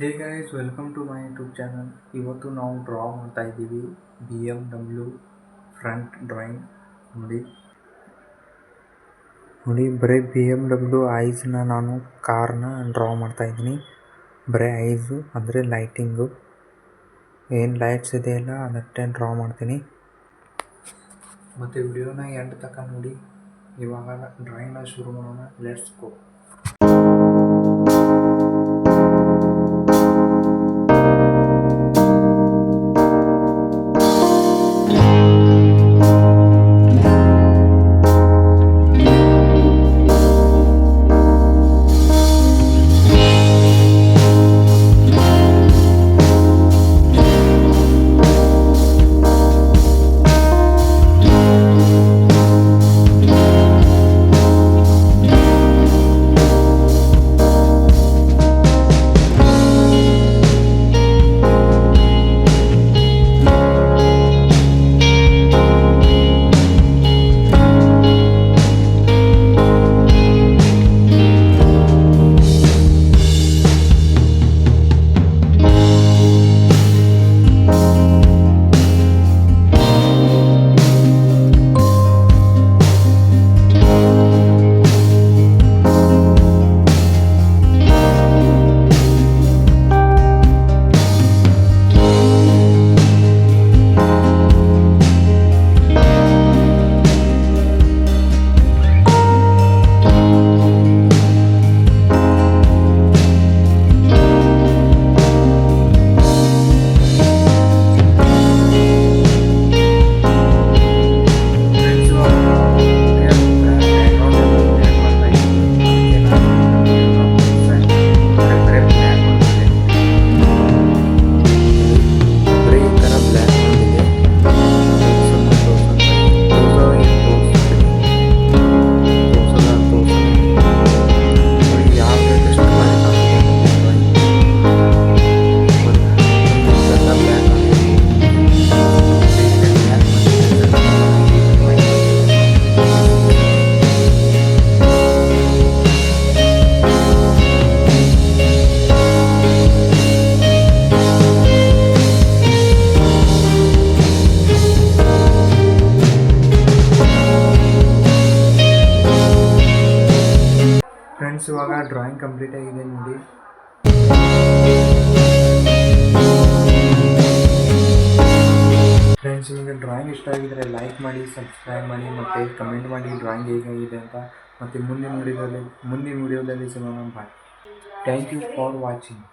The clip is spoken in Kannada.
Hey guys welcome to my YouTube channel. ಇವತ್ತು ನಾವು ಡ್ರಾ ಮಾಡ್ತಾ ಇದ್ದೀವಿ BMW ಫ್ರಂಟ್ ಡ್ರಾಯಿಂಗ್. ನೋಡಿ ಬರೀ BMW ಐಸ್ನ ನಾನು ಕಾರ್ನ ಡ್ರಾ ಮಾಡ್ತಾ ಇದ್ದೀನಿ. ಬರೀ ಐಸು ಅಂದರೆ ಲೈಟಿಂಗು, ಏನು ಲೈಟ್ಸ್ ಇದೆಯಲ್ಲ ಅದಷ್ಟೇ ಡ್ರಾ ಮಾಡ್ತೀನಿ. ಮತ್ತು ವಿಡಿಯೋನ ಎಂಡ್ ತನಕ ನೋಡಿ. ಇವಾಗ ಡ್ರಾಯಿಂಗ್ನ ಶುರು ಮಾಡೋಣ. Let's go. ಫ್ರೆಂಡ್ಸ್, ಇವಾಗ ಡ್ರಾಯಿಂಗ್ ಕಂಪ್ಲೀಟ್ ಆಗಿದೆ ನೋಡಿ. ಫ್ರೆಂಡ್ಸ್, ನಿಮಗೆ ಡ್ರಾಯಿಂಗ್ ಇಷ್ಟ ಆಗಿದ್ರೆ ಲೈಕ್ ಮಾಡಿ, ಸಬ್ಸ್ಕ್ರೈಬ್ ಮಾಡಿ ಮತ್ತು ಕಮೆಂಟ್ ಮಾಡಿ ಡ್ರಾಯಿಂಗ್ ಹೇಗಾಗಿದೆ ಅಂತ. ಮತ್ತು ಮುಂದಿನ ವಿಡಿಯೋದಲ್ಲಿ ಸಿಗೋಣ. Bye. Thank you for watching.